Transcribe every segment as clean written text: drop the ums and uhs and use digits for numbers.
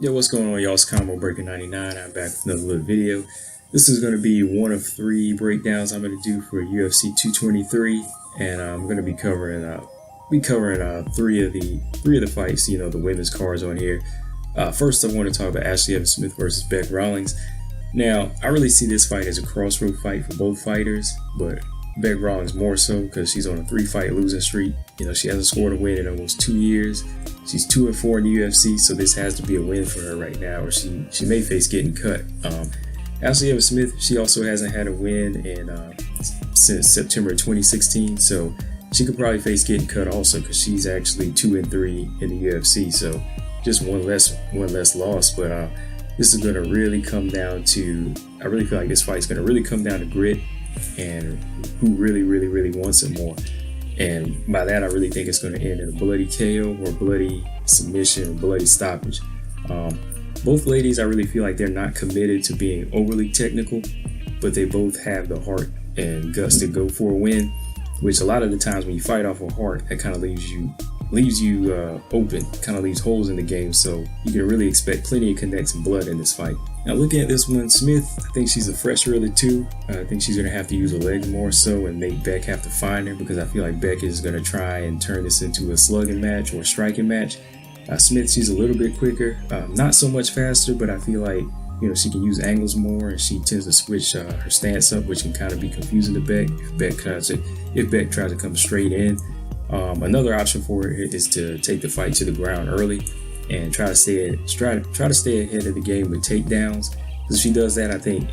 Yo, what's going on, y'all? It's Combo Breaker 99. I'm back with another little video. This is going to be one of three breakdowns I'm going to do for UFC 223, and I'm going to be covering three of the fights. You know, the women's cards on here. First, I want to talk about Ashlee Evans Smith versus Bec Rawlings. Now, I really see this fight as a crossroad fight for both fighters, but Bec Rawlings more so because she's on a 3-fight losing streak. You know, she hasn't scored a win in almost 2 years. She's 2-4 in the UFC, so this has to be a win for her right now, or she may face getting cut. Ashlee Evans Smith, she also hasn't had a win since September 2016, so she could probably face getting cut also because she's actually 2-3 in the UFC, so just one less loss. But this is going to really come down to, I really feel like this fight's going to really come down to grit and who really wants it more. And by that, I really think it's going to end in a bloody KO or bloody submission or bloody stoppage. Both ladies, I really feel like they're not committed to being overly technical, but they both have the heart and guts to go for a win, which a lot of the times when you fight off of heart, that kind of leaves you open, kind of leaves holes in the game. So you can really expect plenty of connects and blood in this fight. Now looking at this one, Smith, I think she's a fresher of the two. I think she's going to have to use her legs more so and make Bec have to find her, because I feel like Bec is going to try and turn this into a slugging match or a striking match. Smith, she's a little bit quicker, not so much faster, but I feel like, you know, she can use angles more, and she tends to switch her stance up, which can kind of be confusing to Bec if Bec tries to come straight in. Another option for her is to take the fight to the ground early and try to stay ahead of the game with takedowns. If she does that, I think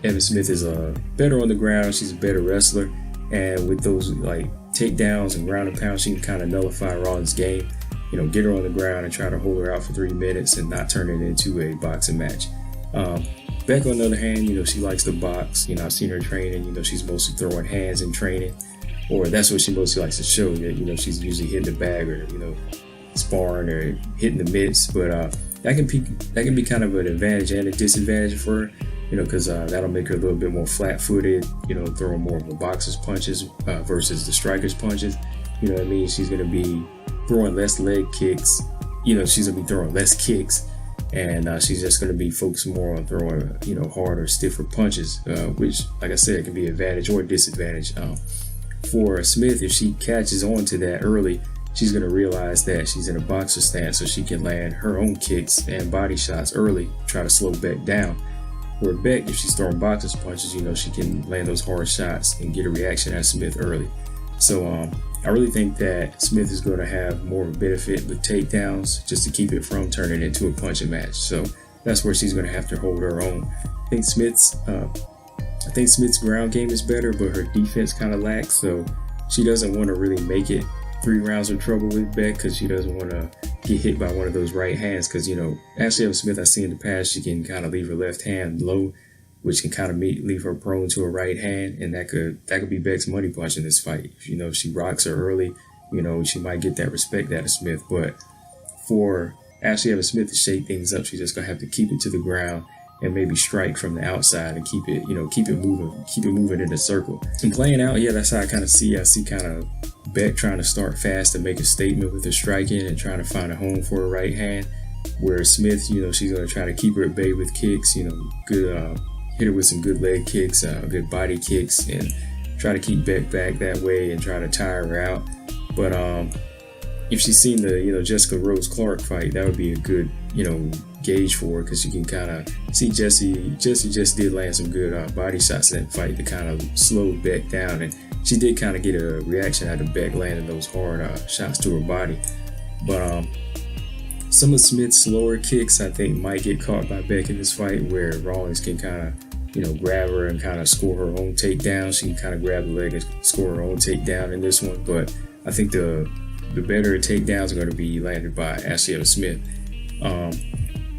Evans Smith is better on the ground. She's a better wrestler, and with those like takedowns and ground and pound, she can kind of nullify Rawlings' game. You know, get her on the ground and try to hold her out for 3 minutes and not turn it into a boxing match. Bec, on the other hand, you know, she likes to box. You know, I've seen her training. You know, she's mostly throwing hands in training, or that's what she mostly likes to show. That, you know, she's usually hitting the bag or, you know, sparring or hitting the mitts. But that can be kind of an advantage and a disadvantage for her. You know, because that'll make her a little bit more flat-footed. You know, throwing more of a boxer's punches versus the striker's punches. You know what I mean? She's going to be throwing less leg kicks. You know, she's going to be throwing less kicks, and she's just going to be focused more on throwing, you know, harder, stiffer punches, which, like I said, can be an advantage or a disadvantage. For Smith, if she catches on to that early, she's going to realize that she's in a boxer stance, so she can land her own kicks and body shots early, try to slow Bec down. Where Bec, if she's throwing boxer's punches, you know, she can land those hard shots and get a reaction at Smith early. So I really think that Smith is going to have more of a benefit with takedowns just to keep it from turning into a punching match. So that's where she's going to have to hold her own. I think Smith's ground game is better, but her defense kind of lacks. So she doesn't want to really make it 3 rounds of trouble with Bec, because she doesn't want to get hit by one of those right hands. Because, you know, Ashlee Evans Smith, I see in the past, she can kind of leave her left hand low, which can kind of leave her prone to a right hand, and that could be Bec's money punch in this fight. You know, if she rocks her early, you know, she might get that respect out of Smith. But for Ashlee Evans Smith to shake things up, she's just gonna have to keep it to the ground and maybe strike from the outside and keep it moving in a circle. And playing out, yeah, that's how I kind of see. I see kind of Bec trying to start fast and make a statement with her striking and trying to find a home for her right hand. Where Smith, you know, she's gonna try to keep her at bay with kicks. You know, good. Hit her with some good leg kicks, good body kicks, and try to keep Bec back that way and try to tire her out. But if she's seen the, you know, Jessica Rose Clark fight, that would be a good, you know, gauge for her, because you can kind of see Jessie just did land some good body shots in that fight to kind of slow Bec down, and she did kind of get a reaction out of Bec landing those hard shots to her body. But some of Smith's slower kicks, I think, might get caught by Bec in this fight, where Rawlings can kind of, you know, grab her and kind of score her own takedown. She can kind of grab the leg and score her own takedown in this one. But I think the better takedowns are going to be landed by Ashlee Evans Smith.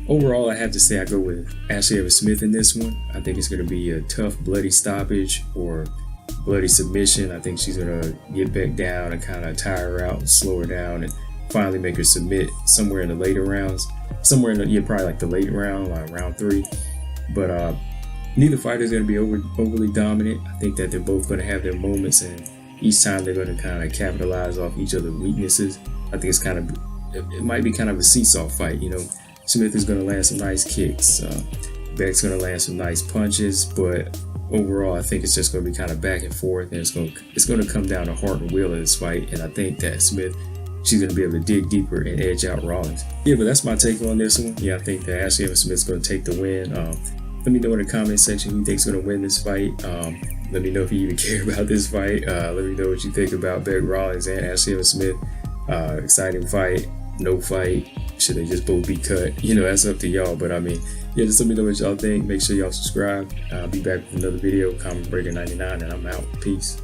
Overall, I have to say I go with Ashlee Evans Smith in this one. I think it's going to be a tough, bloody stoppage or bloody submission. I think she's going to get Bec down and kind of tire her out and slow her down and finally make her submit somewhere in the later rounds. Probably like the late round, like round 3. But neither fighter is going to be overly dominant. I think that they're both going to have their moments, and each time they're going to kind of capitalize off each other's weaknesses. I think it might be kind of a seesaw fight. You know, Smith is going to land some nice kicks. Bec's going to land some nice punches, but overall, I think it's just going to be kind of back and forth, and it's going to come down to heart and will in this fight. And I think that Smith, she's going to be able to dig deeper and edge out Rawlings. Yeah, but that's my take on this one. Yeah, I think that Ashlee Evans Smith is going to take the win. Let me know in the comment section who you think is going to win this fight. Let me know if you even care about this fight. Let me know what you think about Bec Rawlings and Ashlee Evans Smith. Exciting fight, no fight. Should they just both be cut? You know, that's up to y'all. But I mean, yeah, just let me know what y'all think. Make sure y'all subscribe. I'll be back with another video. Comment Breaker 99, and I'm out. Peace.